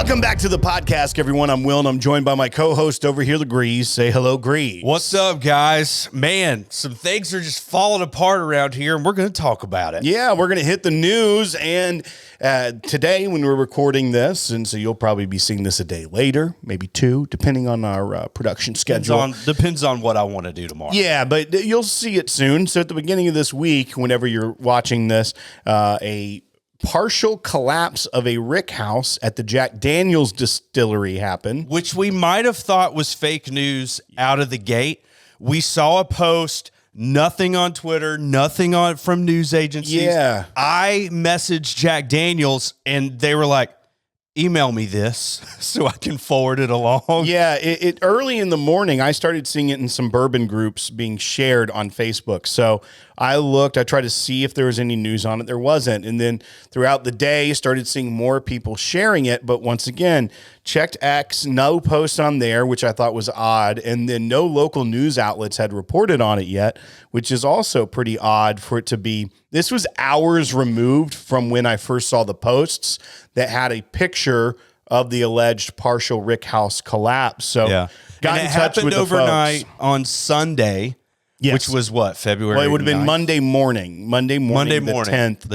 Welcome back to the podcast, everyone. I'm Will, and I'm joined by my co-host over here, the Grease. Say hello, Grease. What's up, guys? Man, some things are just falling apart around here, and we're going to talk about it. Yeah, we're going to hit the news, and today when we're recording this, and so you'll probably be seeing this a day later, maybe two, depending on our production schedule. Depends on what I want to do tomorrow. Yeah, but you'll see it soon. So at the beginning of this week, whenever you're watching this, a partial collapse of a rick house at the Jack Daniel's distillery happened. Which we might have thought was fake news out of the gate. We saw a post, nothing on Twitter, nothing on from news agencies. Yeah. I messaged Jack Daniel's, and they were like, email me this so I can forward it along. Yeah, it early in the morning, I started seeing it in some bourbon groups being shared on Facebook. So I tried to see if there was any news on it. There wasn't. And then throughout the day, started seeing more people sharing it. But once again, checked X, no post on there, which I thought was odd. And then no local news outlets had reported on it yet, which is also pretty odd for it to be. This was hours removed from when I first saw the posts that had a picture of the alleged partial rick house collapse. So got in touch with the overnight folks on Sunday. Yes. Which was what, February? Well, it would have been Monday morning, the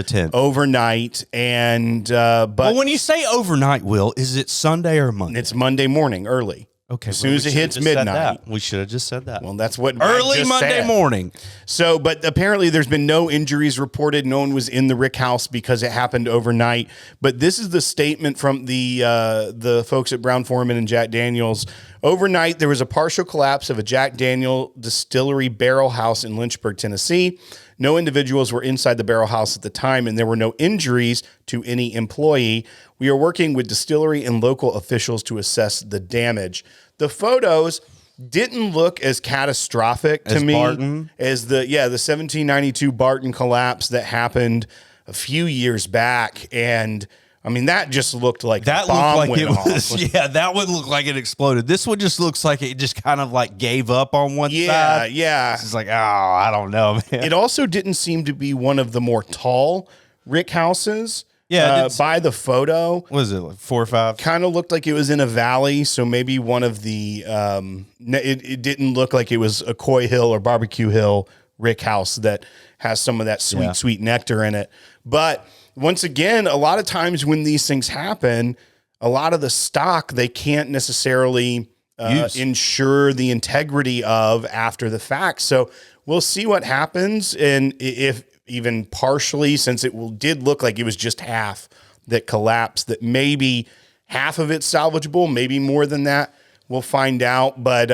10th, overnight. And but when you say overnight, Will, is it Sunday or Monday? It's Monday morning, early. Okay, as soon as it hits midnight. We should have just said that. Well, that's what early Monday morning. So, but apparently there's been no injuries reported. No one was in the rick house because it happened overnight. But this is the statement from the folks at Brown-Forman and Jack Daniel's. Overnight, there was a partial collapse of a Jack Daniel distillery barrel house in Lynchburg, Tennessee. No individuals were inside the barrel house at the time, and there were no injuries to any employee. We are working with distillery and local officials to assess the damage. The photos didn't look as catastrophic to me as the 1792 Barton collapse that happened a few years back. And I mean, that just looked like that looked like it was. Yeah, that would look like it exploded. This one just looks like it just kind of like gave up on one side. Yeah. It's like, oh, I don't know, man. It also didn't seem to be one of the more tall rick houses. Yeah, by the photo. What is it, like 4 or 5? Kind of looked like it was in a valley, so maybe one of the. It didn't look like it was a Coy Hill or Barbecue Hill rick house that has some of that sweet nectar in it. But once again, a lot of times when these things happen, a lot of the stock they can't necessarily ensure the integrity of after the fact. So we'll see what happens, and if even partially, since it did look like it was just half that collapsed, that maybe half of it's salvageable, maybe more than that. We'll find out. But,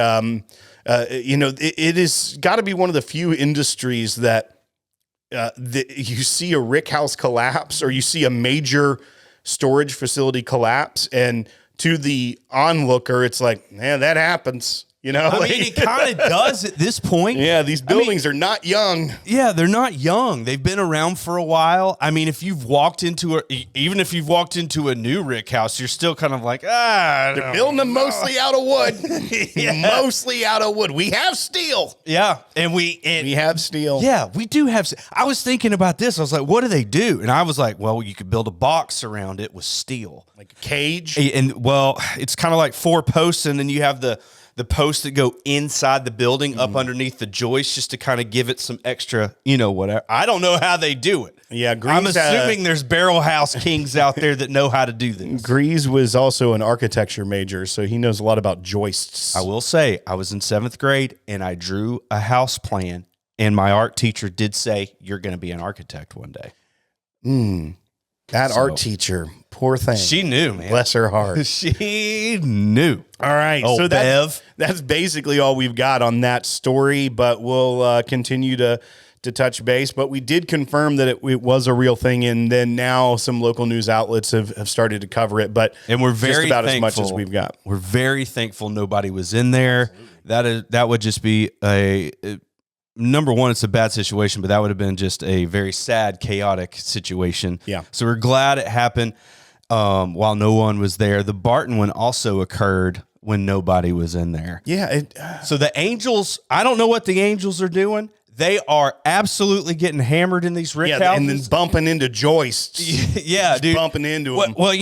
it is got to be one of the few industries that you see a rick house collapse or you see a major storage facility collapse. And to the onlooker, it's like, man, that happens. You know, I mean, it kind of does at this point. Yeah, these buildings are not young. Yeah, they're not young. They've been around for a while. I mean, if you've walked into even if you've walked into a new rick house, you're still kind of like, they're building them mostly out of wood. Mostly out of wood. We have steel. Yeah, and we have steel. Yeah, we do have. I was thinking about this. I was like, what do they do? And I was like, well, you could build a box around it with steel, like a cage. And well, it's kind of like 4 posts, and then you have the posts that go inside the building up underneath the joist just to kind of give it some extra, whatever. I don't know how they do it. Yeah, I'm assuming there's barrel house kings out there that know how to do this. Grease was also an architecture major, so he knows a lot about joists. I will say, I was in 7th grade, and I drew a house plan, and my art teacher did say, you're going to be an architect one day. That art teacher, poor thing. She knew, man. Bless her heart. She knew. All right. Oh, so that's basically all we've got on that story, but we'll continue to touch base. But we did confirm that it was a real thing, and then now some local news outlets have started to cover it. And we're very just about thankful. as much as we've got. We're very thankful nobody was in there. That would just be number one, it's a bad situation, but that would have been just a very sad, chaotic situation. Yeah. So we're glad it happened while no one was there. The Barton one also occurred when nobody was in there. Yeah. So the Angels, I don't know what the Angels are doing. They are absolutely getting hammered in these rick houses. And then bumping into joists. Yeah, dude. Bumping into them. Well,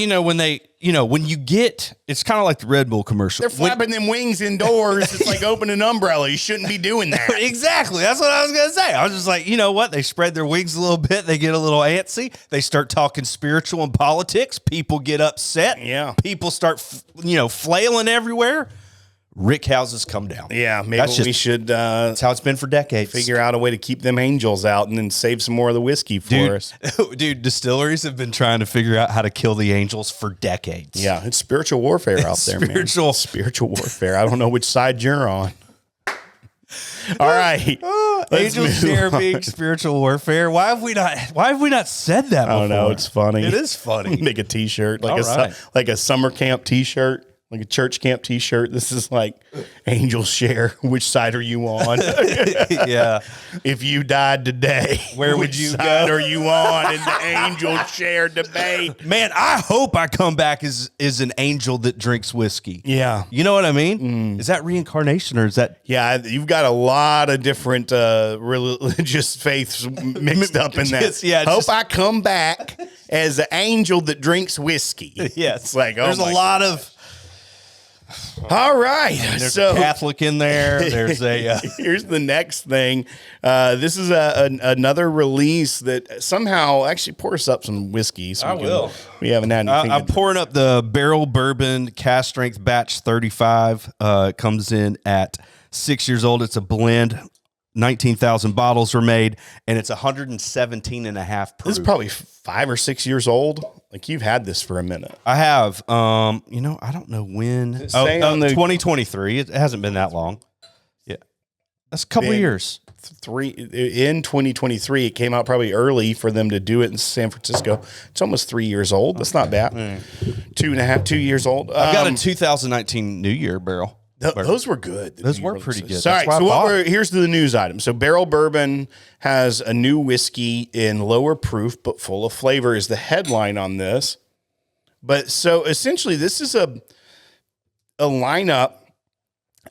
when you get, it's kind of like the Red Bull commercial. They're flapping them wings indoors. It's like open an umbrella. You shouldn't be doing that. Exactly. That's what I was going to say. I was just like, you know what? They spread their wings a little bit. They get a little antsy. They start talking spiritual and politics. People get upset. Yeah. People start, flailing everywhere. Rick houses come down. Yeah, maybe we should. That's how it's been for decades. Figure out a way to keep them angels out and then save some more of the whiskey for us. Dude, distilleries have been trying to figure out how to kill the angels for decades. Yeah, it's spiritual warfare out there, man. Spiritual warfare. I don't know which side you're on. All right. Angels share being spiritual warfare. Why have we not said that before? I don't know. It's funny. It is funny. Make a t-shirt, like a summer camp t-shirt. Like a church camp t-shirt. This is like angels share. Which side are you on? Yeah. If you died today, where would you side go? are you on in the angel share debate? Man, I hope I come back as an angel that drinks whiskey. Yeah. You know what I mean? Is that reincarnation or is that? Yeah, you've got a lot of different religious faiths mixed up in that. Hope I come back as an angel that drinks whiskey. Yes. It's like, there's a lot of. All right. There's a Catholic in there. There's a. Here's the next thing. This is another release that somehow actually pour us up some whiskey. So we haven't had anything. I'm pouring up the Barrell Bourbon Cask Strength Batch 35. It comes in at 6 years old. It's a blend. 19,000 bottles were made, and it's 117 and a half proof. This is probably 5 or 6 years old. Like you've had this for a minute. I have. I don't know when. On the 2023. It hasn't been that long. Yeah, that's a couple of years. In 2023, it came out probably early for them to do it in San Francisco. It's almost 3 years old. That's not bad. 2 years old. I've got a 2019 New Year barrel. Those were good. Those were pretty good. All right, so here's the news item. So Barrell Bourbon has a new whiskey in lower proof but full of flavor is the headline on this. But so essentially this is a lineup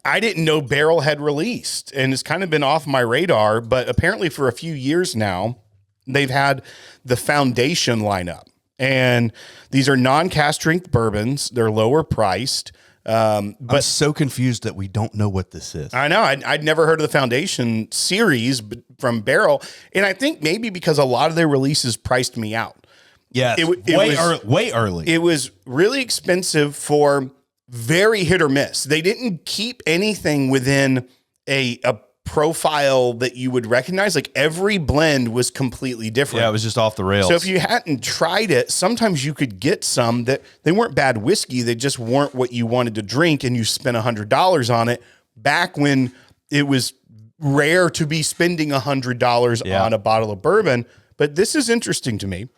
I didn't know Barrell had released, and it's kind of been off my radar, but apparently for a few years now, they've had the Foundation lineup. And these are non-cask strength bourbons. They're lower priced. But I'm so confused that we don't know what this is. I know. I'd never heard of the Foundation series from Barrell. And I think maybe because a lot of their releases priced me out. Yeah, way early. It was really expensive for very hit or miss. They didn't keep anything within a profile that you would recognize. Like every blend was completely different. Yeah, it was just off the rails. So if you hadn't tried it, sometimes you could get some that they weren't bad whiskey. They just weren't what you wanted to drink, and you spent $100 on it back when it was rare to be spending $100 on a bottle of bourbon. But this is interesting to me.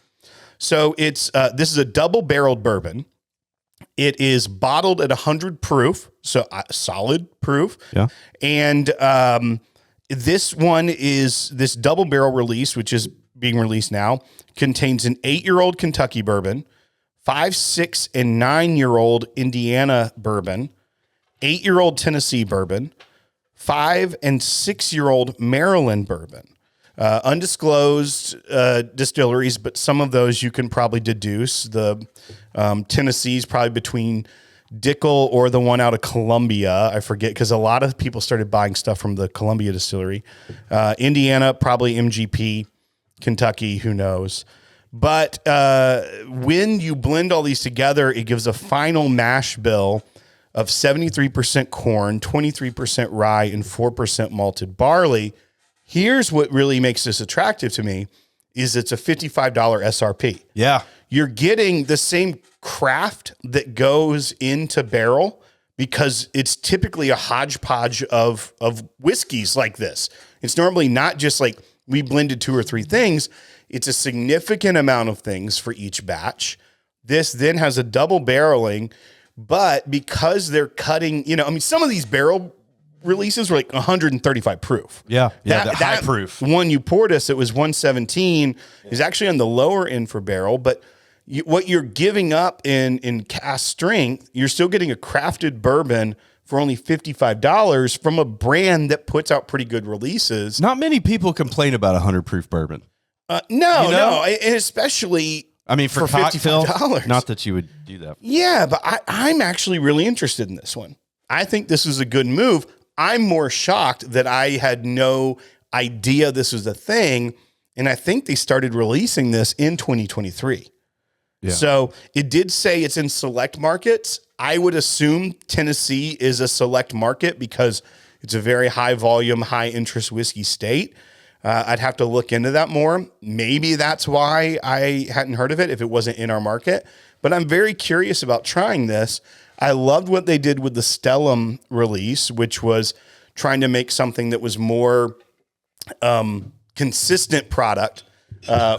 So this is a double barreled bourbon. It is bottled at 100 proof, so solid proof. Yeah. And this one is this double barrel release, which is being released now, contains an 8-year-old Kentucky bourbon, 5, 6, and 9-year-old Indiana bourbon, 8-year-old Tennessee bourbon, 5 and 6-year-old Maryland bourbon. Undisclosed distilleries, but some of those you can probably deduce. The Tennessee's probably between Dickel or the one out of Columbia. I forget because a lot of people started buying stuff from the Columbia distillery. Indiana, probably MGP. Kentucky, who knows? But when you blend all these together, it gives a final mash bill of 73% corn, 23% rye, and 4% malted barley. Here's what really makes this attractive to me is it's a $55 SRP. Yeah. You're getting the same craft that goes into Barrell because it's typically a hodgepodge of whiskeys like this. It's normally not just like we blended 2 or 3 things. It's a significant amount of things for each batch. This then has a double barreling, but because they're cutting, some of these barrel releases were like 135 proof. Yeah. The high proof. One you poured us, it was 117, is actually on the lower end for Barrell, but what you're giving up in cask strength, you're still getting a crafted bourbon for only $55 from a brand that puts out pretty good releases. Not many people complain about 100 proof bourbon. No, and especially I mean, for cocktail, $55. not that you would do that. Yeah, but I'm actually really interested in this one. I think this is a good move. I'm more shocked that I had no idea this was a thing, and I think they started releasing this in 2023. Yeah. So it did say it's in select markets. I would assume Tennessee is a select market because it's a very high volume, high interest whiskey state. I'd have to look into that more. Maybe that's why I hadn't heard of it if it wasn't in our market. But I'm very curious about trying this. I loved what they did with the Stellum release, which was trying to make something that was more consistent product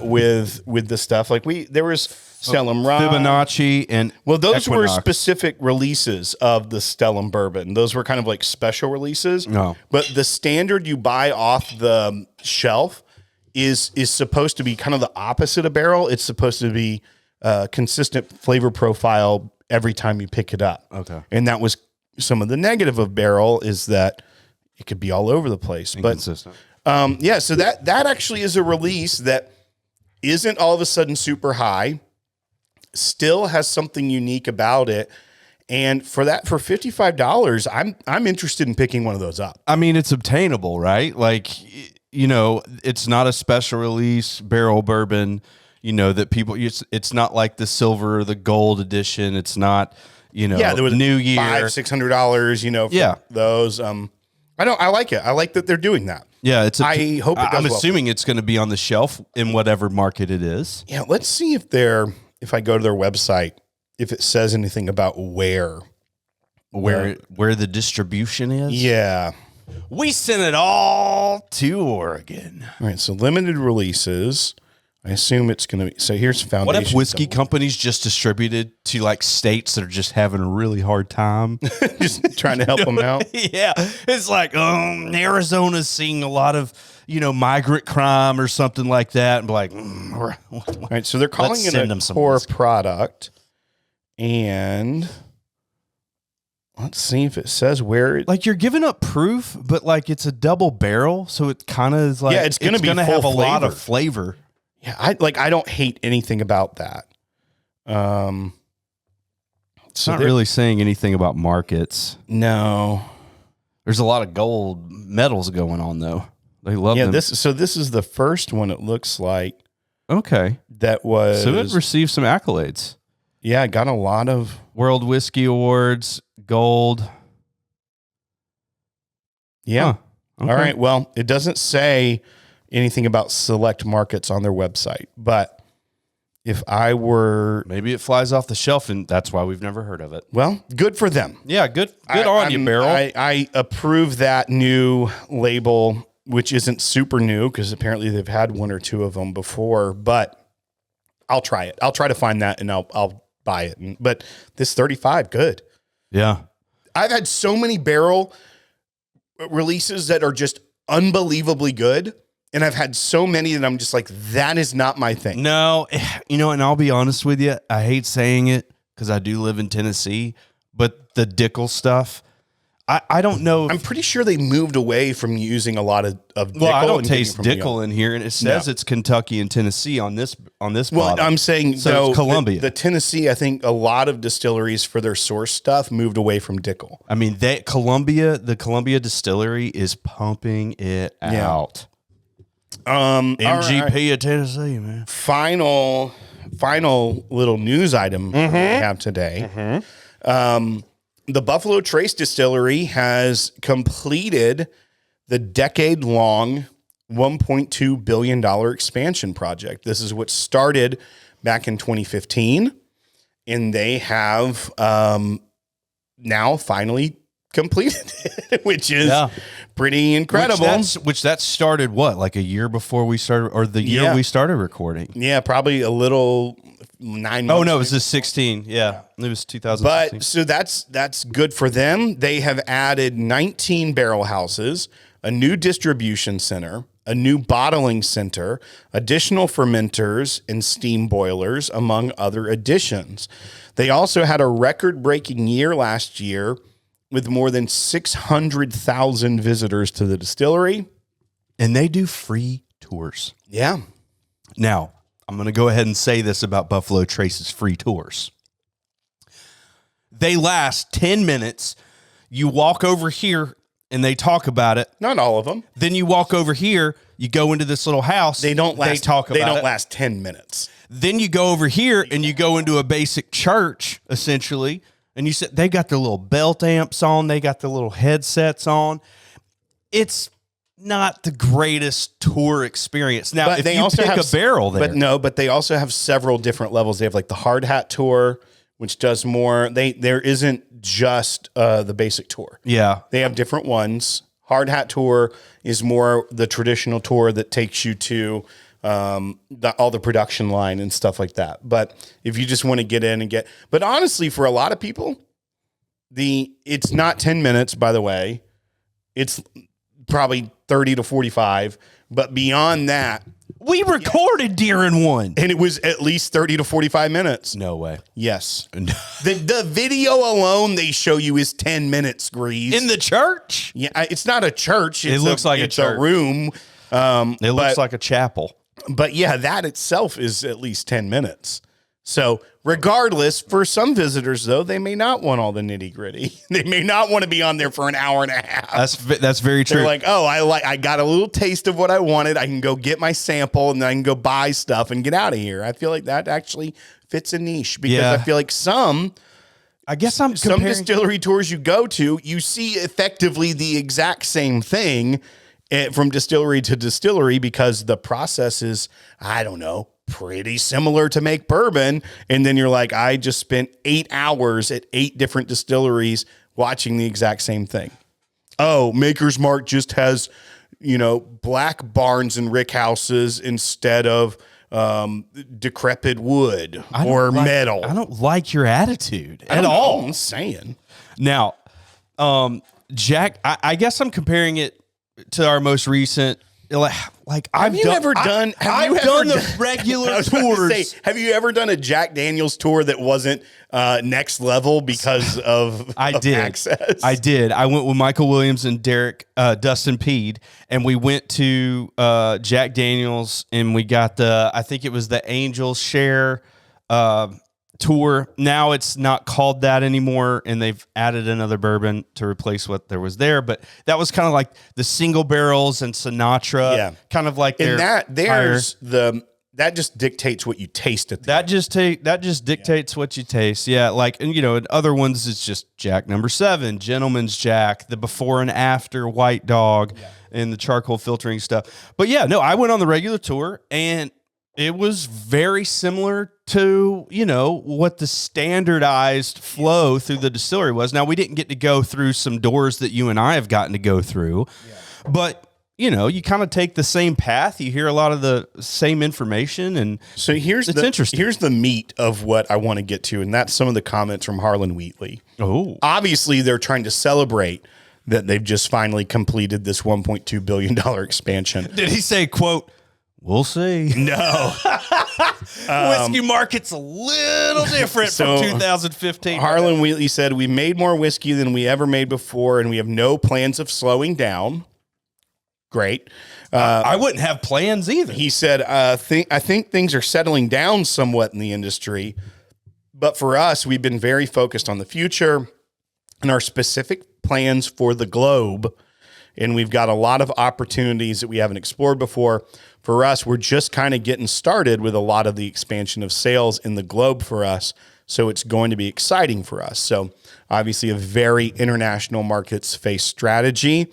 with the stuff. Like there was Stellum Rye, Fibonacci, and those Equinox. were specific releases of the Stellum bourbon. Those were kind of like special releases. No, but the standard you buy off the shelf is supposed to be kind of the opposite of Barrel. It's supposed to be consistent flavor profile every time you pick it up. Okay, and that was some of the negative of Barrel is that it could be all over the place. Inconsistent. But so that actually is a release that isn't all of a sudden super high. Still has something unique about it, and for $55, I'm interested in picking one of those up. I mean, it's obtainable, right? Like, it's not a special release Barrel bourbon. That people. It's not like the silver or the gold edition. It's not. There was New Year $500-$600. For those. I like it. I like that they're doing that. Yeah, I hope it does. I'm assuming it's going to be on the shelf in whatever market it is. Yeah, let's see if I go to their website, if it says anything about where the distribution is. Yeah. We sent it all to Oregon. All right, so limited releases. I assume it's going to be. So here's Foundation. What if whiskey companies just distributed to like states that are just having a really hard time? Just trying to help them out? Yeah. It's like, Arizona's seeing a lot of, migrant crime or something like that. And be like, all right, so they're calling it a core product. And let's see if it says where it. Like you're giving up proof, but like it's a double barrel. So it kind of is like, it's going to have a lot of flavor. Yeah, I don't hate anything about that. It's not really saying anything about markets. No. There's a lot of gold medals going on though. They love them. This is the first one it looks like. Okay. That was So it received some accolades. Yeah, it got a lot of World Whiskey Awards, gold. Yeah. Huh. Okay. All right. Well, it doesn't say anything about select markets on their website, but if I were, maybe it flies off the shelf and that's why we've never heard of it. Well, good for them. Yeah. Good on you, Barrel. I approve that new label, which isn't super new because apparently they've had one or two of them before, but I'll try it. I'll try to find that and I'll buy it. But this 35, good. Yeah. I've had so many Barrel releases that are just unbelievably good. And I've had so many that I'm just like, that is not my thing. No, and I'll be honest with you. I hate saying it because I do live in Tennessee, but the Dickel stuff, I don't know. I'm pretty sure they moved away from using a lot of Dickel. Well, I don't taste Dickel in here, and it says it's Kentucky and Tennessee on this bottle. Well, I'm saying so it's Columbia. The Tennessee, I think a lot of distilleries for their source stuff moved away from Dickel. I mean, the Columbia distillery is pumping it out. MGP of Tennessee, man. Final little news item we have today. The Buffalo Trace Distillery has completed the decade-long $1.2 billion expansion project. This is what started back in 2015, and they have now finally completed it, which is pretty incredible. Which that started what, like a year before we started, or the year we started recording? Yeah, probably a little 9 months. Oh no, it was just 16. Yeah, it was 2016. But so that's good for them. They have added 19 barrel houses, a new distribution center, a new bottling center, additional fermenters and steam boilers, among other additions. They also had a record-breaking year last year with more than 600,000 visitors to the distillery. And they do free tours. Yeah. Now, I'm going to go ahead and say this about Buffalo Trace's free tours. They last 10 minutes. You walk over here and they talk about it. Not all of them. Then you walk over here, you go into this little house. They don't last. They talk about They don't it. last 10 minutes. Then you go over here and you go into a basic church, essentially. And you said they got their little belt amps on. They got the little headsets on. It's not the greatest tour experience. Now, But if they you also pick have a barrel there. But they also have several different levels. They have like the hard hat tour, which does more. There isn't just the basic tour. Yeah. They have different ones. Hard hat tour is more the traditional tour that takes you to all the production line and stuff like that. But if you just want to get in and but honestly, for a lot of people, it's not 10 minutes, by the way. It's probably 30 to 45. But beyond that, We recorded during one. and it was at least 30 to 45 minutes. No way. Yes. The video alone they show you is 10 minutes, Grease. In the church? Yeah, it's not a church. It's looks like a it's church. a room. It looks like a chapel. But yeah, that itself is at least 10 minutes. So regardless, for some visitors, though, they may not want all the nitty gritty. They may not want to be on there for an hour and a half. That's very true. They're like, oh, I got a little taste of what I wanted. I can go get my sample and then I can go buy stuff and get out of here. I feel like that actually fits a niche because Yeah. I feel like some distillery tours you go to, you see effectively the exact same thing from distillery to distillery because the process is, I don't know, pretty similar to make bourbon. And then you're like, I just spent 8 hours at 8 different distilleries watching the exact same thing. Oh, Maker's Mark just has, black barns and rick houses instead of decrepit wood or metal. I don't like your attitude I at don't all. know, I'm saying. Now, Jack, I guess I'm comparing it to our most recent. Like Have you ever done the regular tours. Have you ever done a Jack Daniels tour that wasn't next level because of access? I did. I went with Michael Williams and Dustin Peed, and we went to Jack Daniels, and we got I think it was the Angels Share tour. Now it's not called that anymore, and they've added another bourbon to replace what there was there. But that was kind of like the single barrels and Sinatra, kind of like and that just dictates what you taste at the end. That just dictates what you taste. Yeah, like and in other ones it's just Jack number 7, Gentleman's Jack, the before and after White Dog, and the charcoal filtering stuff. But yeah, no, I went on the regular tour and it was very similar to, what the standardized flow through the distillery was. Now, we didn't get to go through some doors that you and I have gotten to go through, but, you kind of take the same path. You hear a lot of the same information. And so here's the meat of what I want to get to, and that's some of the comments from Harlan Wheatley. Oh, obviously, they're trying to celebrate that they've just finally completed this $1.2 billion expansion. Did he say, quote, "We'll see"? No. Whiskey market's a little different from 2015. Harlan Wheatley said, "We made more whiskey than we ever made before, and we have no plans of slowing down." Great. I wouldn't have plans either. He said, I think things are settling down somewhat in the industry, but for us, we've been very focused on the future and our specific plans for the globe. And we've got a lot of opportunities that we haven't explored before. For us, we're just kind of getting started with a lot of the expansion of sales in the globe for us. So it's going to be exciting for us. So obviously a very international markets face strategy.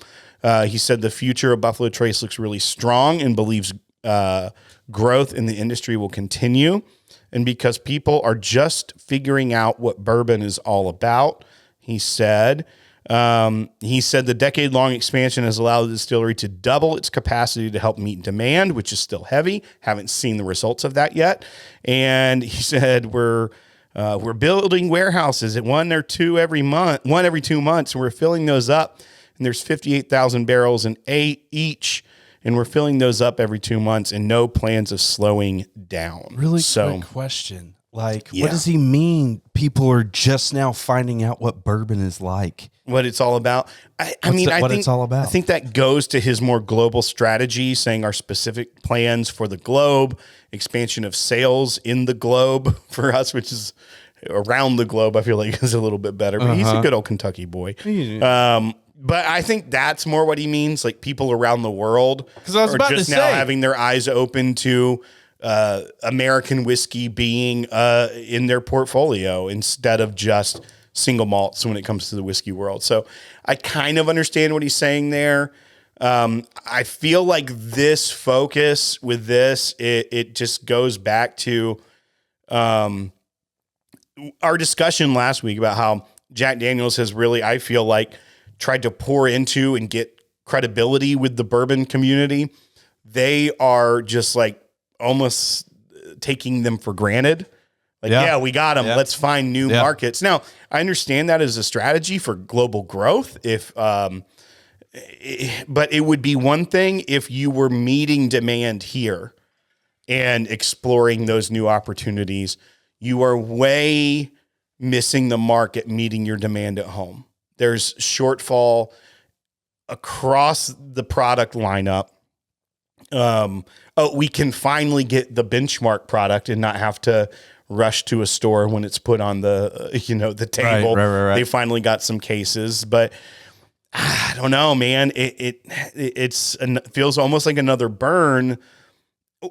He said the future of Buffalo Trace looks really strong and believes growth in the industry will continue. And because people are just figuring out what bourbon is all about, he said the decade-long expansion has allowed the distillery to double its capacity to help meet demand, which is still heavy. Haven't seen the results of that yet. And he said we're building warehouses at one every 2 months, and we're filling those up. And there's 58,000 barrels in each, and we're filling those up every 2 months, and no plans of slowing down. Really quick question. Like, Yeah. what does he mean? People are just now finding out what bourbon is like. What it's all about. I think it's all about. I think that goes to his more global strategy, saying our specific plans for the globe, expansion of sales in the globe for us, which is around the globe. I feel like is a little bit better, but he's a good old Kentucky boy. But I think that's more what he means, like people around the world, because I was about just to now say, having their eyes open to American whiskey being in their portfolio instead of just single malts when it comes to the whiskey world. So I kind of understand what he's saying there. I feel like this focus with this, it just goes back to our discussion last week about how Jack Daniels has really, I feel like, tried to pour into and get credibility with the bourbon community. They are just like almost taking them for granted. Like, yeah, we got them. Let's find new markets. Now, I understand that as a strategy for global growth. But it would be one thing if you were meeting demand here and exploring those new opportunities. You are way missing the market meeting your demand at home. There's shortfall across the product lineup. We can finally get the benchmark product and not have to rush to a store when it's put on the, the table. Right. They finally got some cases, but I don't know, man. It feels almost like another burn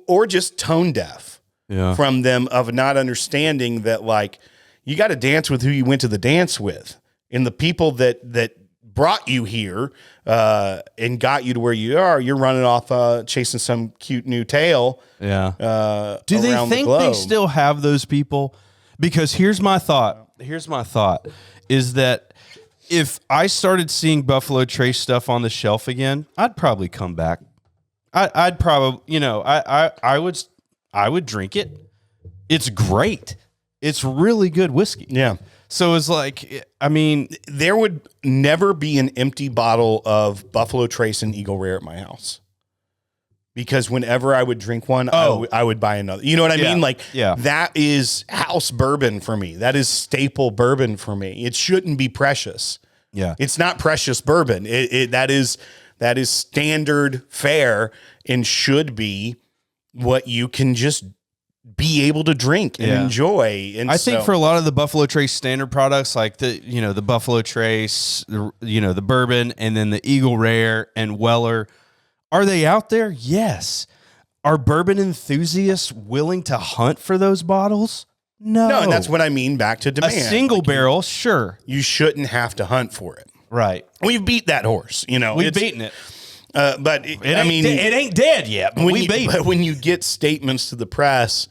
or just tone deaf from them of not understanding that, like, you got to dance with who you went to the dance with. And the people that brought you here and got you to where you are, you're running off chasing some cute new tail. Yeah. Do they think they still have those people? Because here's my thought is that if I started seeing Buffalo Trace stuff on the shelf again, I'd probably come back. I'd probably, I would drink it. It's great. It's really good whiskey. Yeah. So it's like, I mean, there would never be an empty bottle of Buffalo Trace and Eagle Rare at my house, because whenever I would drink one, I would buy another. You know what I mean? Like, that is house bourbon for me. That is staple bourbon for me. It shouldn't be precious. Yeah, it's not precious bourbon. That is standard fare and should be what you can just be able to drink and enjoy. And I think for a lot of the Buffalo Trace standard products, like the Buffalo Trace, the bourbon, and then the Eagle Rare and Weller, are they out there? Yes. Are bourbon enthusiasts willing to hunt for those bottles? No. And that's what I mean, back to demand. A single barrel, sure. You shouldn't have to hunt for it. Right. We've beat that horse. We've beaten it. But it ain't dead yet. But but when you get statements to the press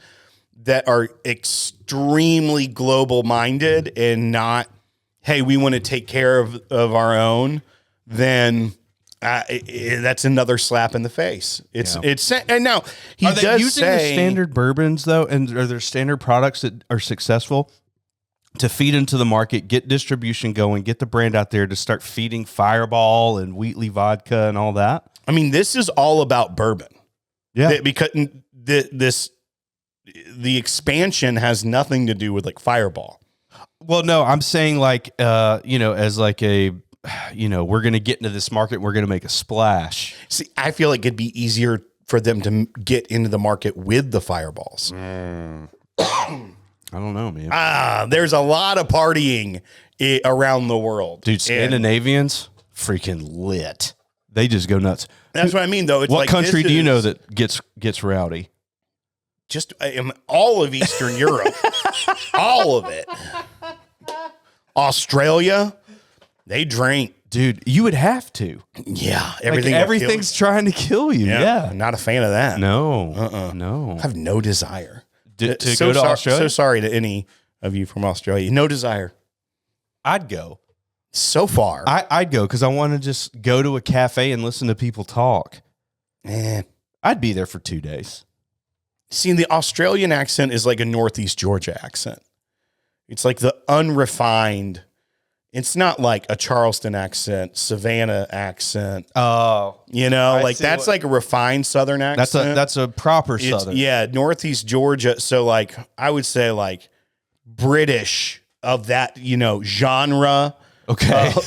that are extremely global minded and not, hey, we want to take care of our own, then that's another slap in the face. And now are they using the standard bourbons though, and are there standard products that are successful to feed into the market, get distribution going, get the brand out there to start feeding Fireball and Wheatley vodka and all that? I mean, this is all about bourbon. Yeah. Because the expansion has nothing to do with like Fireball. Well, no, I'm saying like, as like a, we're going to get into this market, we're going to make a splash. See, I feel like it'd be easier for them to get into the market with the Fireballs. I don't know, man. There's a lot of partying around the world. Dude, Scandinavians, freaking lit. They just go nuts. That's what I mean, though. It's what like, country do you know that gets rowdy? Just all of Eastern Europe. All of it. Australia, they drink. Dude, you would have to. Yeah. Everything's trying to kill you. Yeah. I'm not a fan of that. No. No. I have no desire. To go to Australia? So sorry to any of you from Australia. No desire. I'd go. So far. I'd go because I want to just go to a cafe and listen to people talk. I'd be there for 2 days. See, the Australian accent is like a Northeast Georgia accent. It's like the unrefined It's not like a Charleston accent, Savannah accent. Oh, like that's like a refined Southern accent. That's a proper Southern. Yeah, Northeast Georgia. So like I would say like British of that, genre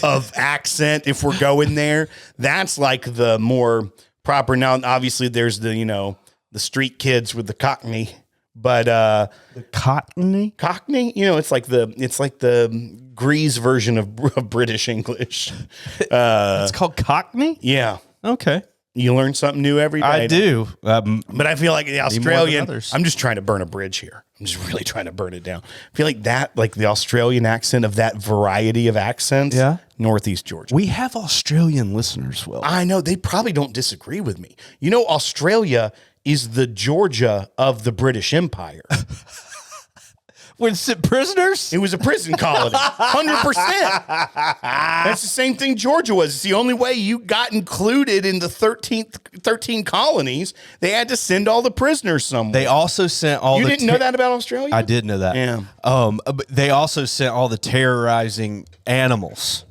of accent. If we're going there, that's like the more proper. Now, obviously, there's the street kids with the Cockney. But the Cockney, it's like the Grease version of British English. It's called Cockney. Yeah. Okay. You learn something new every day. I do. But I feel like the Australian. I'm just trying to burn a bridge here. I'm just really trying to burn it down. I feel like the Australian accent of that variety of accents. Yeah. Northeast Georgia. We have Australian listeners. Will, I know they probably don't disagree with me. Australia is the Georgia of the British Empire. Was it prisoners? It was a prison colony, 100%. That's the same thing Georgia was. It's the only way you got included in the 13 colonies. They had to send all the prisoners somewhere. They also sent all. You didn't know that about Australia? I did know that. Yeah. But they also sent all the terrorizing animals.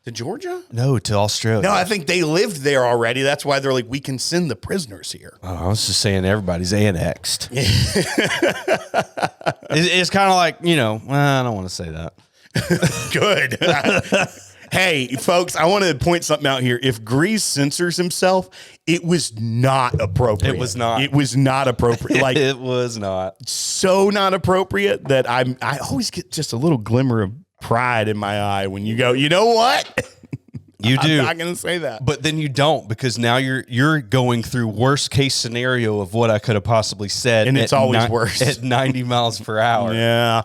To Georgia? No, to Australia. No, I think they lived there already. That's why they're like, we can send the prisoners here. Oh, I was just saying everybody's annexed. It's kind of like, I don't want to say that. Good. Hey, folks, I want to point something out here. If Grease censors himself, it was not appropriate. It was not. It was not appropriate. Like it was not. So not appropriate that I always get just a little glimmer of pride in my eye when you go, you know what? You do. I'm not going to say that. But then you don't, because now you're going through worst case scenario of what I could have possibly said. And it's always worse. At 90 miles per hour. Yeah.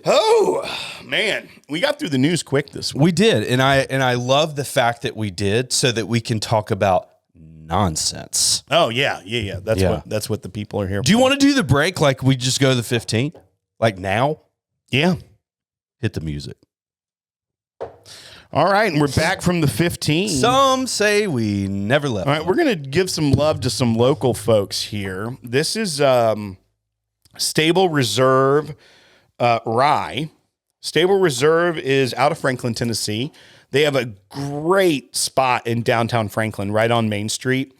Oh, man. We got through the news quick this week. We did. And I love the fact that we did, so that we can talk about nonsense. Oh, yeah. Yeah. That's what the people are here Do you want to do the break like we just go to the 15? Like now? Yeah. Hit the music. All right, and we're back from the 15. Some say we never left. All right, we're going to give some love to some local folks here. This is Stable Reserve Rye. Stable Reserve is out of Franklin, Tennessee. They have a great spot in downtown Franklin, right on Main Street.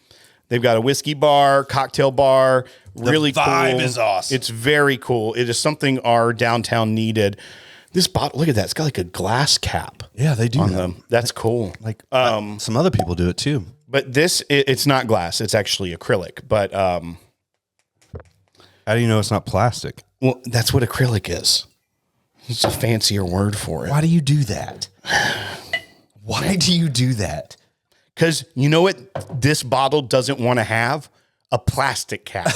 They've got a whiskey bar, cocktail bar, really cool. The vibe is awesome. It's very cool. It is something our downtown needed. This bottle, look at that. It's got like a glass cap. Yeah, they do. On them. That's cool. Like some other people do it too. But it's not glass. It's actually acrylic. But how do you know it's not plastic? Well, that's what acrylic is. It's a fancier word for it. Why do you do that? Why do you do that? Because you know what this bottle doesn't want to have? A plastic cap.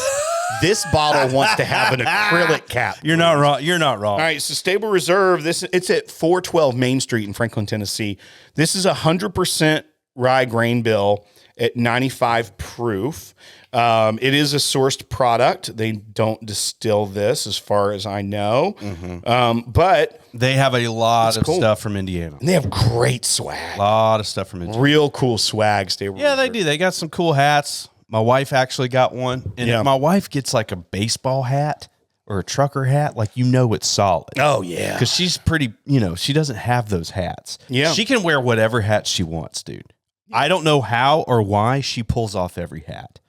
This bottle wants to have an acrylic cap. You're not wrong. You're not wrong. All right, so Stable Reserve, it's at 412 Main Street in Franklin, Tennessee. This is 100% rye grain bill at 95 proof. It is a sourced product. They don't distill this, as far as I know. Mm-hmm. But they have a lot of stuff from Indiana. And they have great swag. A lot of stuff from Indiana. Real cool swag. Stable Reserve. They do. They got some cool hats. My wife actually got one. And my wife gets like a baseball hat or a trucker hat. Like, it's solid. Oh, yeah. Because she's pretty, she doesn't have those hats. Yeah. She can wear whatever hat she wants, dude. I don't know how or why she pulls off every hat.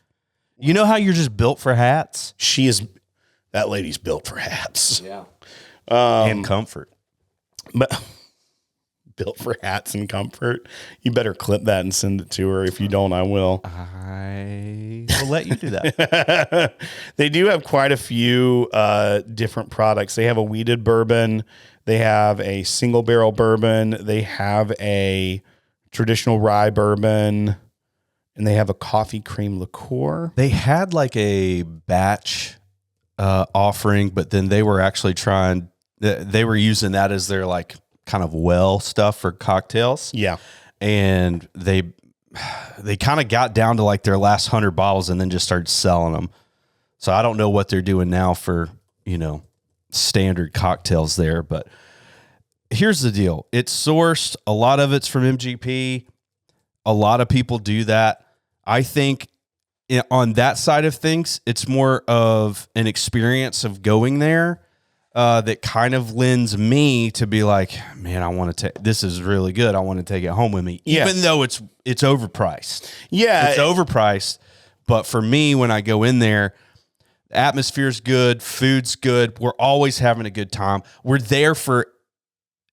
You know how you're just built for hats? That lady's built for hats. Yeah. And comfort. But built for hats and comfort. You better clip that and send it to her. If you don't, I will. I will let you do that. They do have quite a few different products. They have a wheated bourbon. They have a single barrel bourbon. They have a traditional rye bourbon. And they have a coffee cream liqueur. They had like a batch offering, but then they were actually they were using that as their like kind of stuff for cocktails. Yeah. And they kind of got down to like their last 100 bottles and then just started selling them. So I don't know what they're doing now for, standard cocktails there, but here's the deal. It's sourced. A lot of it's from MGP. A lot of people do that. I think on that side of things, it's more of an experience of going there. that kind of lends me to be like, man, I want to take, this is really good. I want to take it home with me, even though it's overpriced. Yeah. It's overpriced. But for me, when I go in there, the atmosphere's good, food's good. We're always having a good time. We're there for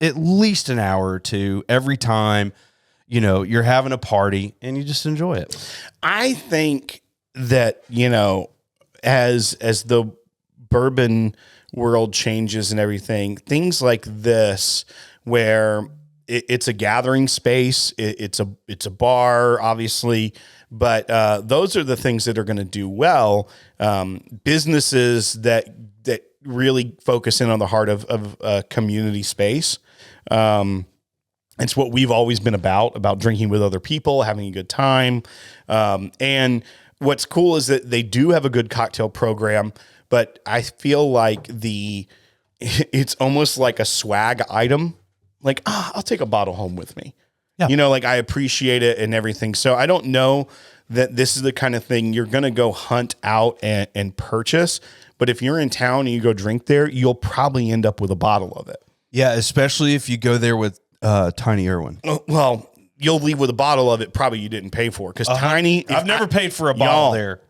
at least an hour or two every time, you know, you're having a party and you just enjoy it. I think that, you know, as the bourbon world changes and everything, things like this, where it's a gathering space, it's a bar, obviously, but those are the things that are going to do well. Businesses that really focus in on the heart of community space. It's what we've always been about drinking with other people, having a good time. And what's cool is that they do have a good cocktail program, but I feel like it's almost like a swag item. Like, I'll take a bottle home with me. Yeah. You know, like I appreciate it and everything. So I don't know that this is the kind of thing you're going to go hunt out and purchase. But if you're in town and you go drink there, you'll probably end up with a bottle of it. Yeah, especially if you go there with Tiny Irwin. Well, you'll leave with a bottle of it probably you didn't pay for. Because Tiny... I've never paid for a bottle there.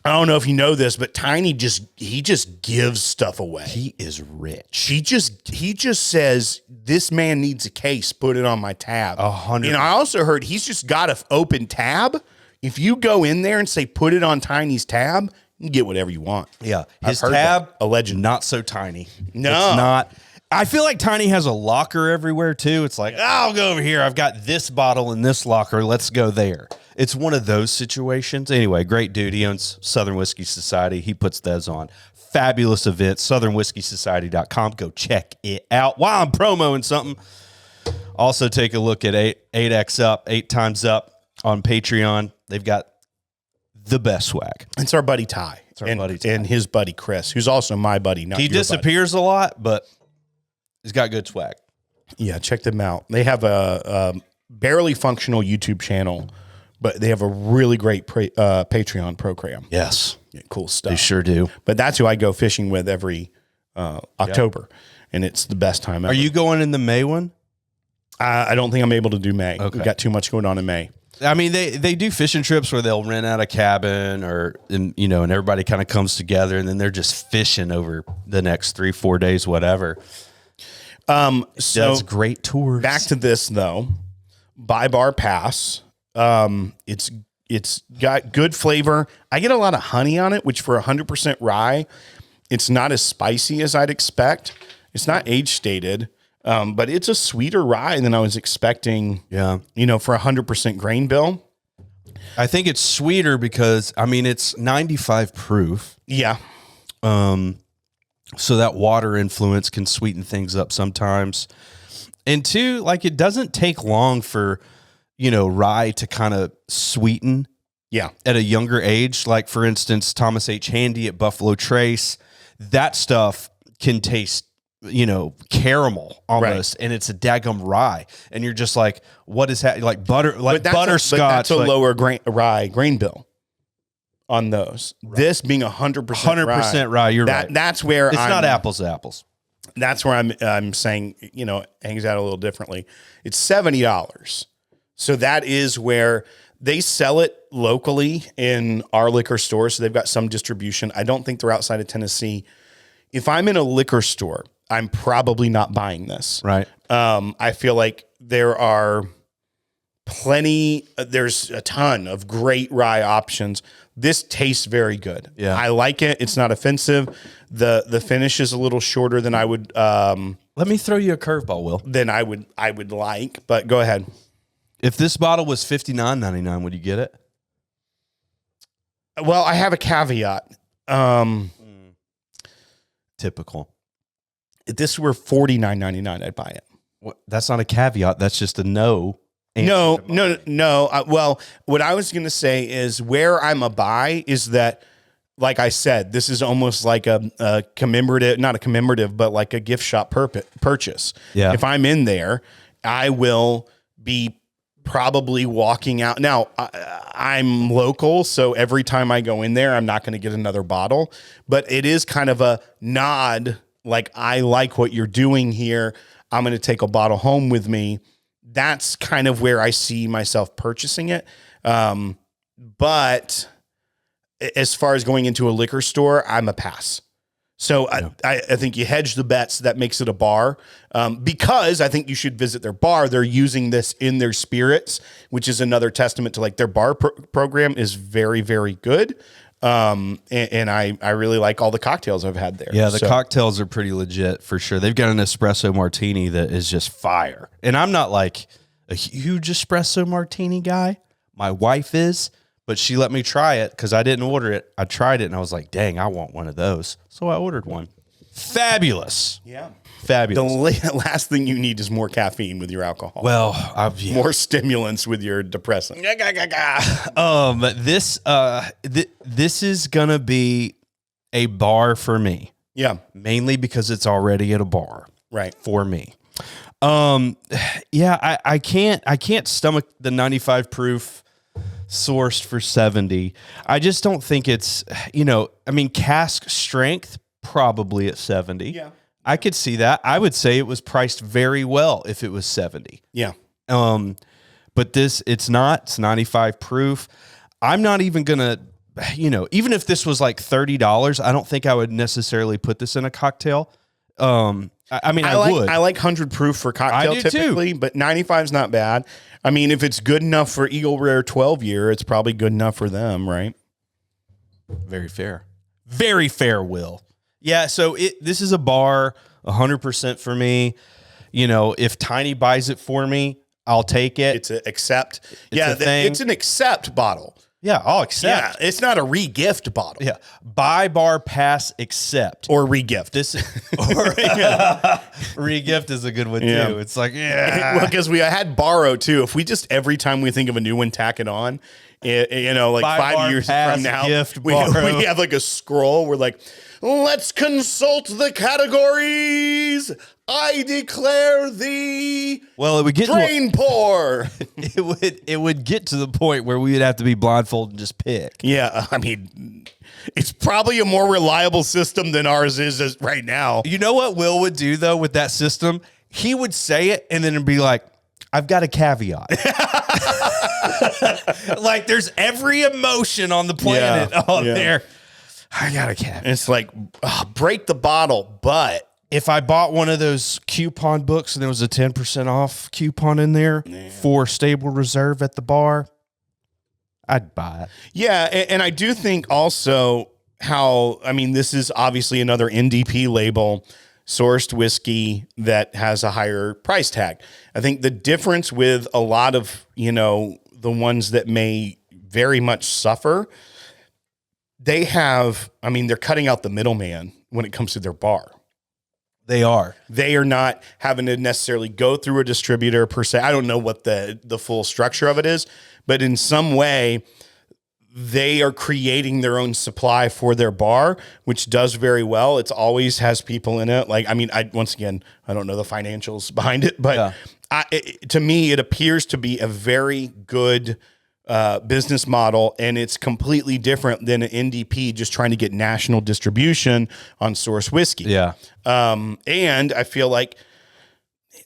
I don't know if you know this, but Tiny he just gives stuff away. He is rich. He just says, this man needs a case, put it on my tab. 100%. And I also heard he's just got an open tab. If you go in there and say, put it on Tiny's tab, you can get whatever you want. Yeah. His tab, allegedly, not so tiny. No. It's not. I feel like Tiny has a locker everywhere too. It's like, I'll go over here. I've got this bottle in this locker. Let's go there. It's one of those situations. Anyway, great dude. He owns Southern Whiskey Society. He puts those on. Fabulous events. SouthernWhiskeySociety.com. Go check it out. While I'm promoting something, also take a look at 8X Up, 8 Times Up on Patreon. They've got the best swag. It's our buddy Ty. And his buddy Chris, who's also my buddy. Not he disappears a lot, but he's got good swag. Yeah, check them out. They have a barely functional YouTube channel, but they have a really great Patreon program. Yes. Yeah, cool stuff. They sure do. But that's who I go fishing with every October, and it's the best time ever. Are you going in the May one? I don't think I'm able to do May. Okay. We've got too much going on in May. I mean, they do fishing trips where they'll rent out a cabin and everybody kind of comes together and then they're just fishing over the next 3-4 days, whatever. So that's great tours. Back to this though, Buy Bar Pass. It's got good flavor. I get a lot of honey on it, which for 100% rye, it's not as spicy as I'd expect. It's not age stated. But it's a sweeter rye than I was expecting. Yeah. For 100% grain bill. I think it's sweeter because it's 95 proof. Yeah. So that water influence can sweeten things up sometimes. And two, like it doesn't take long for, rye to kind of sweeten. Yeah. At a younger age. Like for instance, Thomas H. Handy at Buffalo Trace, that stuff can taste caramel almost, right. And it's a daggum rye, and you're just like, what is that? Like butter, like butterscotch. That's a lower rye grain bill on those. Right. This being 100% rye, you're right. That's where it's not apples to apples. That's where I'm saying hangs out a little differently. It's $70, so that is where they sell it locally in our liquor store. So they've got some distribution. I don't think they're outside of Tennessee. If I'm in a liquor store, I'm probably not buying this. Right. I feel like there's a ton of great rye options. This tastes very good. Yeah. I like it. It's not offensive. The finish is a little shorter than I would. Let me throw you a curveball, Will. Than I would like, but go ahead. If this bottle was $59.99, would you get it? Well, I have a caveat. Typical. If this were $49.99, I'd buy it. Well, that's not a caveat. That's just a no. No. Well, what I was going to say is where I'm a buy is that, like I said, this is almost like a commemorative, not a commemorative, but like a gift shop purchase. Yeah. If I'm in there, I will be probably walking out. Now, I'm local, so every time I go in there, I'm not going to get another bottle, but it is kind of a nod like, I like what you're doing here. I'm going to take a bottle home with me. That's kind of where I see myself purchasing it. But as far as going into a liquor store, I'm a pass. So I think you hedge the bets. That makes it a bar, because I think you should visit their bar. They're using this in their spirits, which is another testament to like their bar program is very, very good. And I really like all the cocktails I've had there. Yeah, the cocktails are pretty legit for sure. They've got an espresso martini that is just fire. And I'm not like a huge espresso martini guy. My wife is, but she let me try it because I didn't order it. I tried it and I was like, dang, I want one of those. So I ordered one. Fabulous. Yeah. Fabulous. The last thing you need is more caffeine with your alcohol. Well, more stimulants with your depressant. This is gonna be a bar for me. Yeah, mainly because it's already at a bar, right? For me, yeah, I can't stomach the 95 proof sourced for 70. I just don't think it's, I mean, cask strength probably at 70. Yeah. I could see that. I would say it was priced very well if it was 70. Yeah. But it's not. It's 95 proof. I'm not even gonna, even if this was like $30, I don't think I would necessarily put this in a cocktail. I would. I like 100 proof for cocktail typically, but 95 is not bad. I mean, if it's good enough for Eagle Rare 12 year, it's probably good enough for them, right? Very fair. Very fair, Will. Yeah, so this is a bar, 100% for me. If Tiny buys it for me, I'll take it. It's an accept. It's an accept bottle. Yeah, I'll accept. Yeah, it's not a re-gift bottle. Yeah, buy, bar, pass, accept. Or re-gift. Re-gift is a good one, too. It's like, yeah. Well, because I had borrow, too. If we just, every time we think of a new one, tack it on, like buy, 5 bar, years pass, from now, gift, we have like a scroll. We're like, let's consult the categories. I declare thee. Well, it would get drain pour. It would get to the point where we would have to be blindfolded and just pick. Yeah, I mean, it's probably a more reliable system than ours is right now. You know what Will would do though with that system? He would say it and then it'd be like, "I've got a caveat." Like there's every emotion on the planet there. I got a caveat. It's like break the bottle, but. If I bought one of those coupon books and there was a 10% off coupon in there for Stable Reserve at the bar, I'd buy it. Yeah, and I do think also this is obviously another NDP label sourced whiskey that has a higher price tag. I think the difference with a lot of, the ones that may very much suffer, they're cutting out the middleman when it comes to their bar. They are not having to necessarily go through a distributor per se. I don't know what the full structure of it is, but in some way they are creating their own supply for their bar, which does very well. It's always has people in it. Like, I don't know the financials behind it, but to me, it appears to be a very good business model, and it's completely different than an NDP just trying to get national distribution on source whiskey. Yeah. And I feel like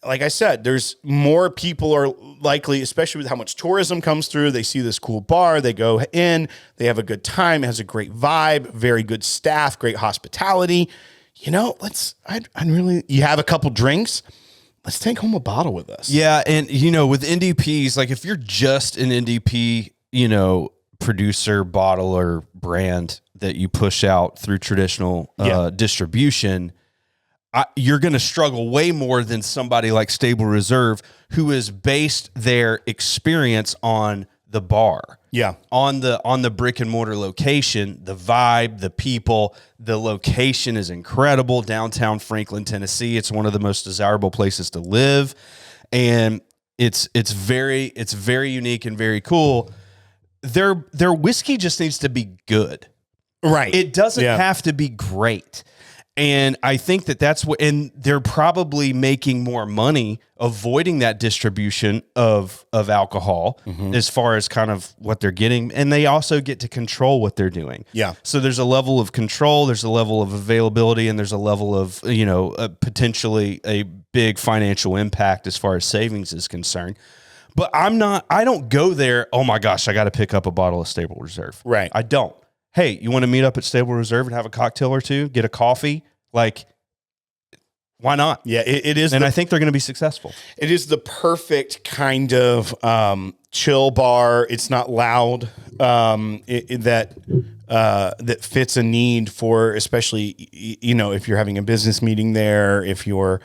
I said, there's more people are likely, especially with how much tourism comes through. They see this cool bar, they go in, they have a good time. It has a great vibe, very good staff, great hospitality. You have a couple drinks. Let's take home a bottle with us. Yeah. And, with NDPs, like if you're just an NDP, producer, bottler, brand that you push out through traditional distribution, you're going to struggle way more than somebody like Stable Reserve, who has based their experience on the bar. Yeah. On the brick and mortar location, the vibe, the people, the location is incredible. Downtown Franklin, Tennessee. It's one of the most desirable places to live. And it's very unique and very cool. Their whiskey just needs to be good. Right. It doesn't have to be great. And I think that's what, and they're probably making more money avoiding that distribution of alcohol as far as kind of what they're getting. And they also get to control what they're doing. Yeah. So there's a level of control, there's a level of availability, and there's a level of, potentially a big financial impact as far as savings is concerned. But I don't go there, oh my gosh, I got to pick up a bottle of Stable Reserve. Right. I don't. Hey, you want to meet up at Stable Reserve and have a cocktail or two, get a coffee? Like, why not? Yeah, it is. And I think they're going to be successful. It is the perfect kind of chill bar. It's not loud. That fits a need for, especially, if you're having a business meeting there, if you're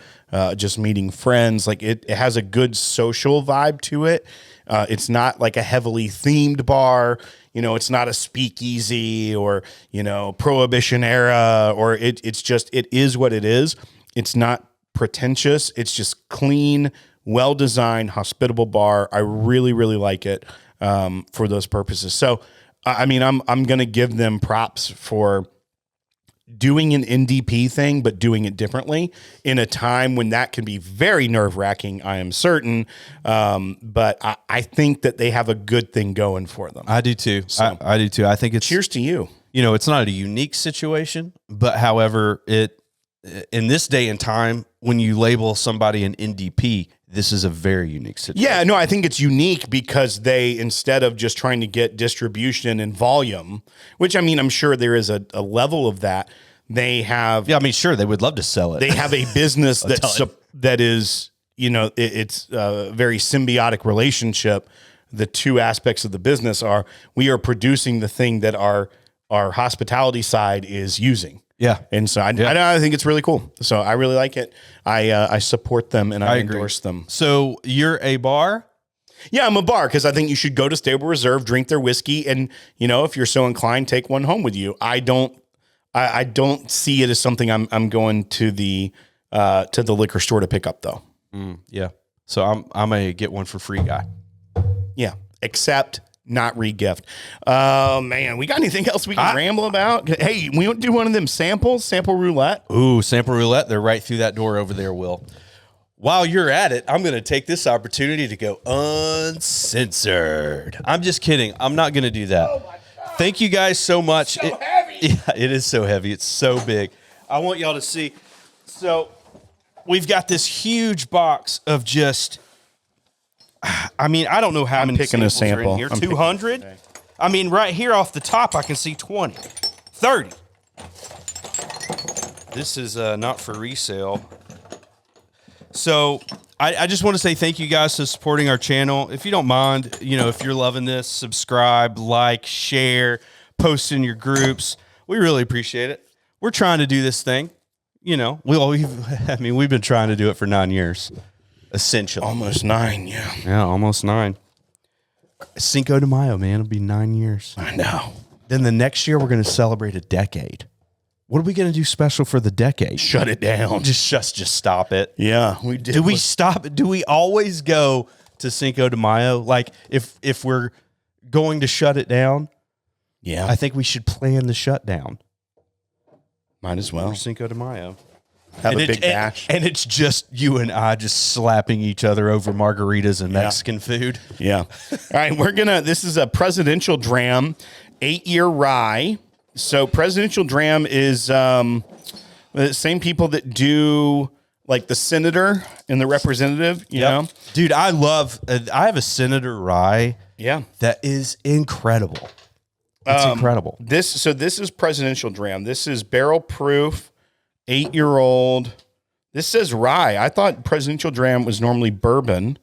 just meeting friends. Like it has a good social vibe to it. It's not like a heavily themed bar. It's not a speakeasy or, Prohibition era, or it is what it is. It's not pretentious. It's just clean, well-designed, hospitable bar. I really, really like it for those purposes. So, I'm going to give them props for doing an NDP thing, but doing it differently in a time when that can be very nerve-wracking, I am certain. But I think that they have a good thing going for them. I do too. So, I do too. I think it's... Cheers to you. It's not a unique situation, but however, in this day and time, when you label somebody an NDP, this is a very unique situation. Yeah, no, I think it's unique because they, instead of just trying to get distribution and volume, which I'm sure there is a level of that, they have. Yeah, sure, they would love to sell it. They have a business that is, it's a very symbiotic relationship. The two aspects of the business are we are producing the thing that our hospitality side is using. Yeah. And so I think it's really cool. So I really like it. I support them and I endorse them. So you're a bar? Yeah, I'm a bar because I think you should go to Stable Reserve, drink their whiskey, and if you're so inclined, take one home with you. I don't see it as something I'm going to the liquor store to pick up though. Yeah. So I'm a get one for free guy. Yeah. Except not re-gift. Man, we got anything else we can ramble about? Hey, we want to do one of them sample roulette. Ooh, sample roulette. They're right through that door over there, Will. While you're at it, I'm going to take this opportunity to go uncensored. I'm just kidding. I'm not going to do that. Oh my God. Thank you guys so much. It's so heavy. Yeah, it is so heavy. It's so big. I want y'all to see. So we've got this huge box of just... I don't know how many picking a sample. are in here. 200? Right here off the top, I can see 20, 30. This is not for resale. So I just want to say thank you guys for supporting our channel. If you don't mind, if you're loving this, subscribe, like, share, post in your groups. We really appreciate it. We're trying to do this thing. We've been trying to do it for 9 years. Essentially. Almost 9, yeah. Yeah, almost 9. Cinco de Mayo, man. It'll be 9 years. I know. Then the next year, we're going to celebrate a decade. What are we going to do special for the decade? Shut it down. Just stop it. Yeah, we did. Do we stop it? Do we always go to Cinco de Mayo? Like, if we're going to shut it down, yeah, I think we should plan the shutdown. Might as well. For Cinco de Mayo. Have a big bash. And it's just you and I just slapping each other over margaritas and Mexican food. Yeah. All right, this is a Presidential Dram 8-year rye. So Presidential Dram is the same people that do like the senator and the representative, you know? Dude, I have a senator rye. Yeah. That is incredible. It's incredible. This is Presidential Dram. This is barrel proof. 8-year-old. This says rye. I thought Presidential Dram was normally bourbon.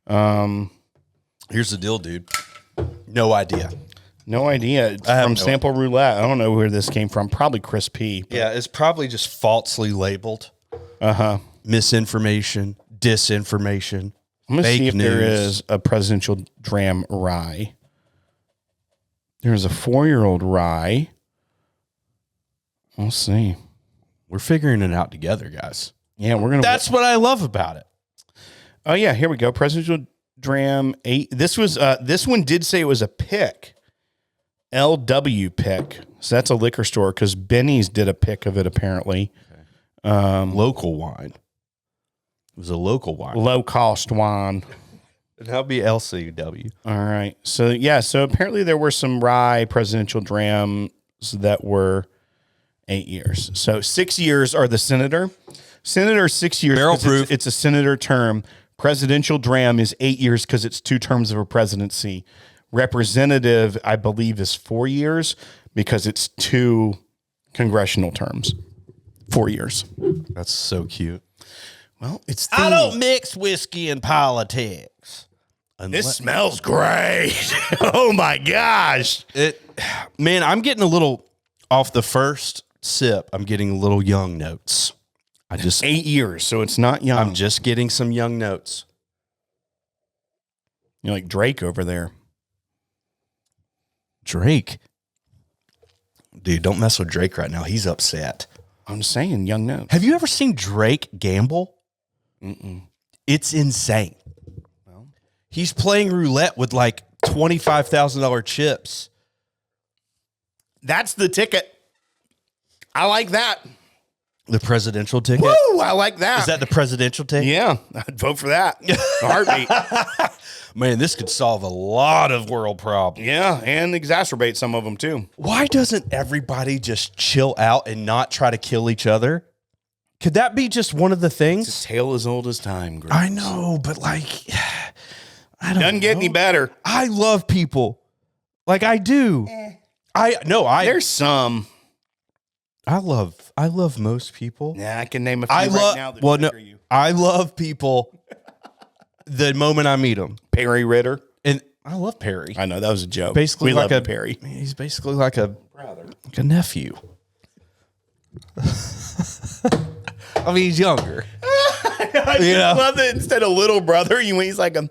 Here's the deal, dude. No idea. No idea. It's from Sample Roulette. I don't know where this came from. Probably Chris P. Yeah, it's probably just falsely labeled. Misinformation, disinformation. I'm going to see if there is a Presidential Dram rye. There's a 4-year-old rye. We'll see. We're figuring it out together, guys. Yeah, we're gonna. That's what I love about it. Oh yeah, here we go. Presidential Dram 8. This one did say it was a pick. LW pick. So that's a liquor store because Benny's did a pick of it apparently. Local wine. It was a local wine. Low cost wine. And that'll be LCW. All right. So yeah. So apparently there were some rye presidential drams that were 8 years. So 6 years are the senator. Senator 6 years. Barrel proof. It's a senator term. Presidential dram is 8 years because it's 2 terms of a presidency. Representative, I believe, is 4 years because it's 2 congressional terms. 4 years. That's so cute. Well, it's I don't mix whiskey and politics. This smells great. Oh my gosh. Man, I'm getting a little off the first sip. I'm getting a little young notes. 8 years, so it's not young. I'm just getting some young notes. You're like Drake over there. Drake? Dude, don't mess with Drake right now. He's upset. I'm just saying, young notes. Have you ever seen Drake gamble? Mm-mm. It's insane. Well, he's playing roulette with like $25,000 chips. That's the ticket. I like that. The presidential ticket? Woo, I like that. Is that the presidential ticket? Yeah, I'd vote for that. A heartbeat. Man, this could solve a lot of world problems. Yeah, and exacerbate some of them too. Why doesn't everybody just chill out and not try to kill each other? Could that be just one of the things? It's a tale as old as time, Grace. I know, but like, I don't Doesn't get any better. I love people. Like I do. There's some. I love most people. Yeah, I can name a few right now that trigger you. I love people the moment I meet them. Perry Ritter. And I love Perry. I know, that was a joke. Basically we like love a Perry. He's basically like a brother, like a nephew. I mean, he's younger. I love that instead of little brother, he's like a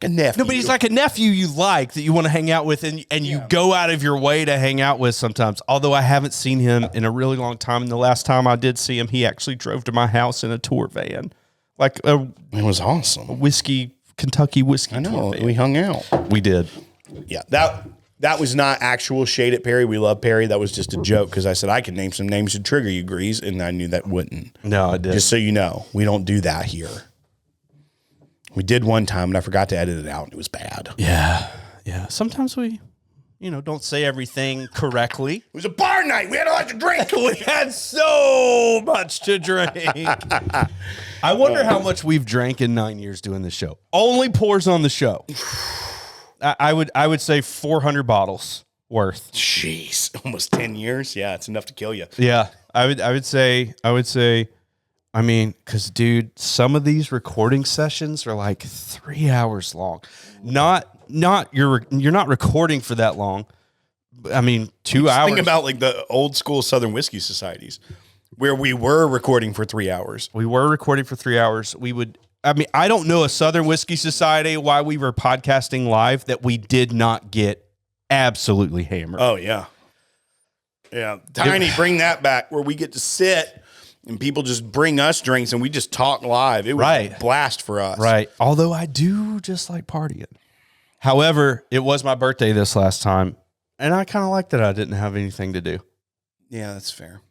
nephew. No, but he's like a nephew you like that you want to hang out with and you go out of your way to hang out with sometimes. Although I haven't seen him in a really long time. And the last time I did see him, he actually drove to my house in a tour van. Like it was awesome. Kentucky whiskey I know. tour van. We hung out. We did. Yeah. That was not actual shade at Perry. We love Perry. That was just a joke because I said I could name some names to trigger you, Grease, and I knew that wouldn't. No, I did. Just so you know, we don't do that here. We did one time, and I forgot to edit it out. It was bad. Yeah. Yeah. Sometimes we, don't say everything correctly. It was a bar night. We had a lot to drink. We had so much to drink. I wonder how much we've drank in 9 years doing this show. Only pours on the show. I would say 400 bottles worth. Jeez, almost 10 years. Yeah, it's enough to kill you. Yeah, I would say. I mean, because dude, some of these recording sessions are like 3 hours long. You're not recording for that long. I mean, 2 hours. Think about like the old school Southern Whiskey Societies where we were recording for 3 hours. We were recording for 3 hours. I don't know a Southern Whiskey Society while we were podcasting live that we did not get absolutely hammered. Oh, yeah. Yeah. Tiny, bring that back where we get to sit and people just bring us drinks and we just talk live. It was a blast for us. Right. Although I do just like partying. However, it was my birthday this last time, and I kind of like that I didn't have anything to do. Yeah, that's fair.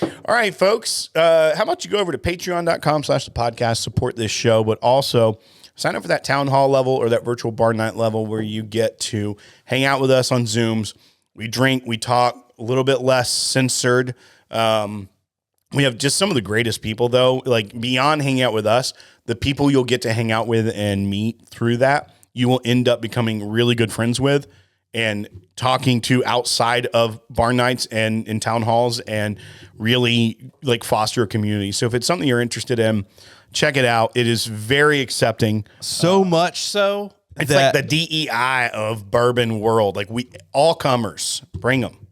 All right, folks. How about you go over to patreon.com/thepodcast, support this show, but also sign up for that town hall level or that virtual bar night level where you get to hang out with us on Zooms. We drink, we talk, a little bit less censored. We have just some of the greatest people, though. Like, beyond hanging out with us, the people you'll get to hang out with and meet through that, you will end up becoming really good friends with and talking to outside of bar nights and in town halls and really like foster a community. So if it's something you're interested in, check it out. It is very accepting. So much so. It's like the DEI of bourbon world. Like all comers, bring them.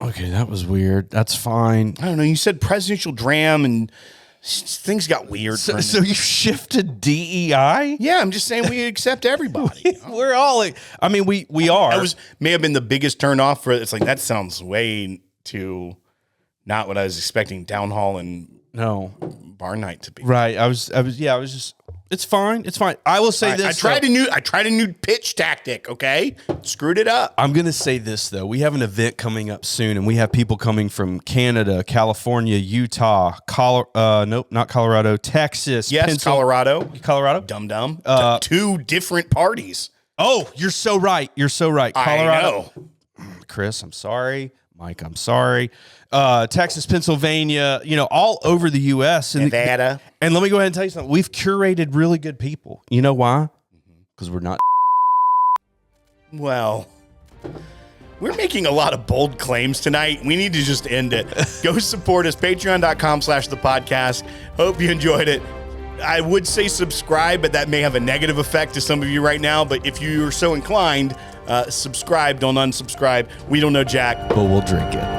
Okay, that was weird. That's fine. I don't know. You said presidential dram and things got weird. So you shifted DEI? Yeah, I'm just saying we accept everybody. We're all like, I mean, we are. That may have been the biggest turn off for it's like that sounds way too not what I was expecting town hall and bar night to be. Right. I was just It's fine. It's fine. I will say this. I tried a new pitch tactic. Okay, screwed it up. I'm going to say this though. We have an event coming up soon, and we have people coming from Canada, California, Utah, not Colorado, Texas. Yes, Colorado. Dum. 2 different parties. Oh, you're so right. You're so right. Colorado. I know. Chris, I'm sorry. Mike, I'm sorry. Texas, Pennsylvania, all over the U.S. And Nevada. And let me go ahead and tell you something. We've curated really good people. You know why? Because we're not. Well, we're making a lot of bold claims tonight. We need to just end it. Go support us, patreon.com/thepodcast. Hope you enjoyed it. I would say subscribe, but that may have a negative effect to some of you right now. But if you are so inclined, subscribe, don't unsubscribe. We don't know Jack. But we'll drink it.